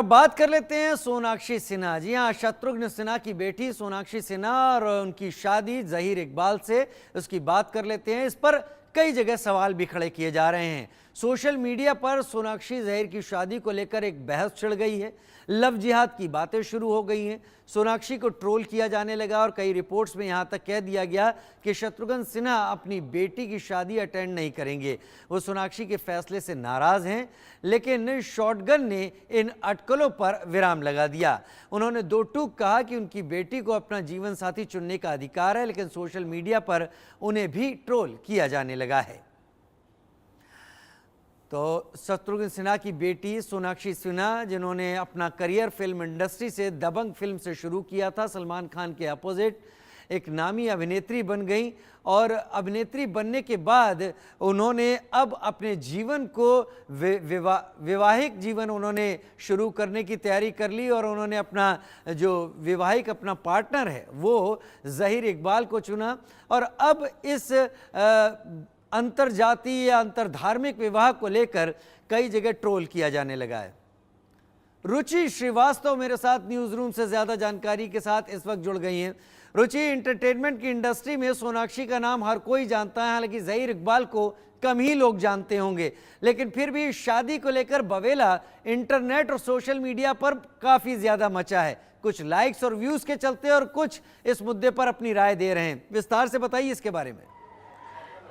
बात कर लेते हैं सोनाक्षी सिन्हा। जी हाँ, शत्रुघ्न सिन्हा की बेटी सोनाक्षी सिन्हा और उनकी शादी जहीर इकबाल से, उसकी बात कर लेते हैं। इस पर कई जगह सवाल भी खड़े किए जा रहे हैं। सोशल मीडिया पर सोनाक्षी जहीर की शादी को लेकर एक बहस छिड़ गई है। लव जिहाद की बातें शुरू हो गई हैं। सोनाक्षी को ट्रोल किया जाने लगा और कई रिपोर्ट्स में यहां तक कह दिया गया कि शत्रुघ्न सिन्हा अपनी बेटी की शादी अटेंड नहीं करेंगे। वो सोनाक्षी के फैसले से नाराज हैं, लेकिन शॉटगन ने इन अटकलों पर विराम लगा दिया। उन्होंने दो टूक कहा कि उनकी बेटी को अपना जीवन साथी चुनने का अधिकार है, लेकिन सोशल मीडिया पर उन्हें भी ट्रोल किया जाने लगा है। तो शत्रुघ्न सिन्हा की बेटी सोनाक्षी सिन्हा, जिन्होंने अपना करियर फिल्म इंडस्ट्री से दबंग फिल्म से शुरू किया था, सलमान खान के अपोजिट एक नामी अभिनेत्री बन गई और अभिनेत्री बनने के बाद उन्होंने अब अपने जीवन को वैवाहिक जीवन उन्होंने शुरू करने की तैयारी कर ली और उन्होंने अपना जो वैवाहिक अपना पार्टनर है वो जहीर इकबाल को चुना। और अब इस अंतरजातीय या अंतरधार्मिक विवाह को लेकर कई जगह ट्रोल किया जाने लगा है। रुचि श्रीवास्तव मेरे साथ न्यूज रूम से ज्यादा जानकारी के साथ इस वक्त जुड़ गई हैं। रुचि, एंटरटेनमेंट की इंडस्ट्री में सोनाक्षी का नाम हर कोई जानता है, हालांकि जहीर इकबाल को कम ही लोग जानते होंगे, लेकिन फिर भी शादी को लेकर बवेला इंटरनेट और सोशल मीडिया पर काफी ज्यादा मचा है। कुछ लाइक्स और व्यूज के चलते और कुछ इस मुद्दे पर अपनी राय दे रहे हैं। विस्तार से बताइए इसके बारे में।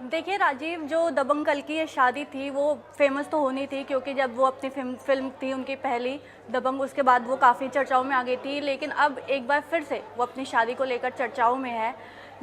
देखिए राजीव, जो दबंग कल की ये शादी थी वो फेमस तो होनी थी, क्योंकि जब वो अपनी फिल्म थी उनकी पहली दबंग, उसके बाद वो काफ़ी चर्चाओं में आ गई थी। लेकिन अब एक बार फिर से वो अपनी शादी को लेकर चर्चाओं में है।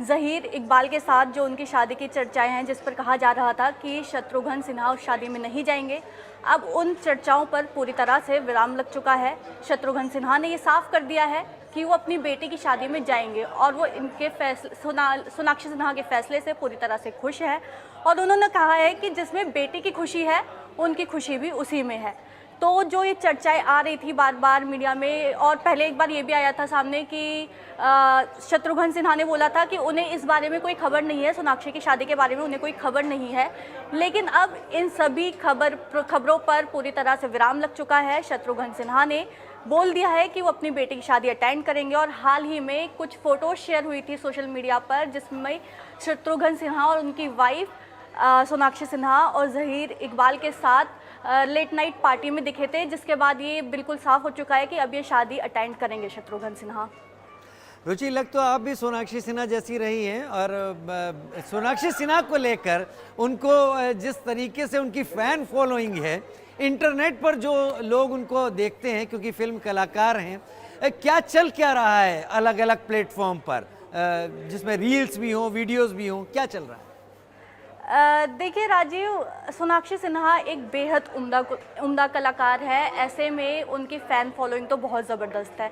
जहीर इकबाल के साथ जो उनकी शादी की चर्चाएं हैं, जिस पर कहा जा रहा था कि शत्रुघ्न सिन्हा उस शादी में नहीं जाएंगे, अब उन चर्चाओं पर पूरी तरह से विराम लग चुका है। शत्रुघ्न सिन्हा ने ये साफ कर दिया है कि वो अपनी बेटी की शादी में जाएंगे और वो इनके फैसले सोनाक्षी सिन्हा के फैसले से पूरी तरह से खुश है। और उन्होंने कहा है कि जिसमें बेटी की खुशी है उनकी खुशी भी उसी में है। तो जो ये चर्चाएं आ रही थी बार बार मीडिया में, और पहले एक बार ये भी आया था सामने कि शत्रुघ्न सिन्हा ने बोला था कि उन्हें इस बारे में कोई खबर नहीं है, सोनाक्षी की शादी के बारे में उन्हें कोई खबर नहीं है। लेकिन अब इन सभी खबरों पर पूरी तरह से विराम लग चुका है। शत्रुघ्न सिन्हा ने बोल दिया है कि वो अपनी बेटी की शादी अटेंड करेंगे। और हाल ही में कुछ फ़ोटोज़ शेयर हुई थी सोशल मीडिया पर, जिसमें शत्रुघ्न सिन्हा और उनकी वाइफ सोनाक्षी सिन्हा और जहीर इकबाल के साथ लेट नाइट पार्टी में दिखे थे, जिसके बाद ये बिल्कुल साफ हो चुका है कि अब ये शादी अटेंड करेंगे शत्रुघ्न सिन्हा। रुचि, लग तो आप भी सोनाक्षी सिन्हा जैसी रही हैं और सोनाक्षी सिन्हा को लेकर उनको जिस तरीके से उनकी फ़ैन फॉलोइंग है, इंटरनेट पर जो लोग उनको देखते हैं क्योंकि फिल्म कलाकार हैं, क्या चल क्या रहा है अलग अलग प्लेटफॉर्म पर, जिसमें रील्स भी हों, वीडियोस भी हों, क्या चल रहा है? देखिए राजीव, सोनाक्षी सिन्हा एक बेहद उम्दा कलाकार है। ऐसे में उनकी फ़ैन फॉलोइंग तो बहुत ज़बरदस्त है।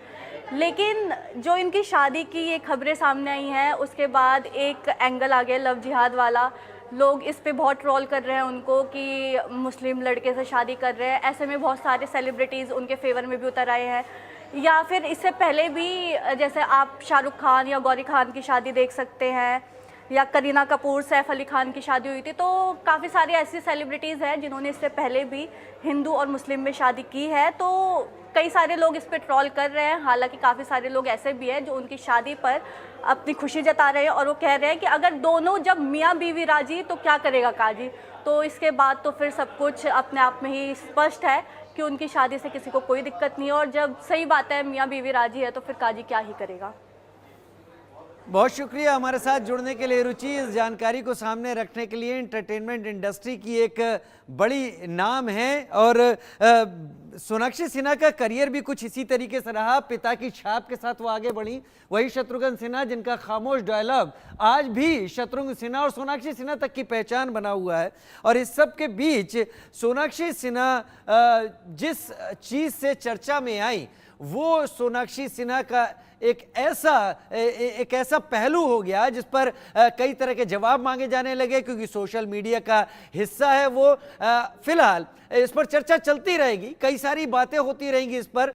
लेकिन जो इनकी शादी की ये खबरें सामने आई हैं, उसके बाद एक एंगल आ गया लव जिहाद वाला। लोग इस पे बहुत ट्रोल कर रहे हैं उनको कि मुस्लिम लड़के से शादी कर रहे हैं। ऐसे में बहुत सारे सेलिब्रिटीज़ उनके फेवर में भी उतर आए हैं। या फिर इससे पहले भी जैसे आप शाहरुख खान या गौरी खान की शादी देख सकते हैं, या करीना कपूर सैफ अली खान की शादी हुई थी। तो काफ़ी सारी ऐसी सेलिब्रिटीज़ हैं जिन्होंने इससे पहले भी हिंदू और मुस्लिम में शादी की है। तो कई सारे लोग इस पर ट्रोल कर रहे हैं। हालांकि काफ़ी सारे लोग ऐसे भी हैं जो उनकी शादी पर अपनी खुशी जता रहे हैं और वो कह रहे हैं कि अगर दोनों जब मियाँ बीवी राजी तो क्या करेगा काजी। तो इसके बाद तो फिर सब कुछ अपने आप में ही स्पष्ट है कि उनकी शादी से किसी को कोई दिक्कत नहीं है। और जब सही बात है मियाँ बीवी राजी है तो फिर काजी क्या ही करेगा। बहुत शुक्रिया हमारे साथ जुड़ने के लिए रुचि, इस जानकारी को सामने रखने के लिए। एंटरटेनमेंट इंडस्ट्री की एक बड़ी नाम है और सोनाक्षी सिन्हा का करियर भी कुछ इसी तरीके से रहा। पिता की छाप के साथ वो आगे बढ़ी। वही शत्रुघ्न सिन्हा, जिनका खामोश डायलॉग आज भी शत्रुघ्न सिन्हा और सोनाक्षी सिन्हा तक की पहचान बना हुआ है। और इस सब के बीच सोनाक्षी सिन्हा जिस चीज़ से चर्चा में आई, वो सोनाक्षी सिन्हा का एक ऐसा पहलू हो गया जिस पर कई तरह के जवाब मांगे जाने लगे, क्योंकि सोशल मीडिया का हिस्सा है वो। फिलहाल इस पर चर्चा चलती रहेगी, कई सारी बातें होती रहेंगी इस पर।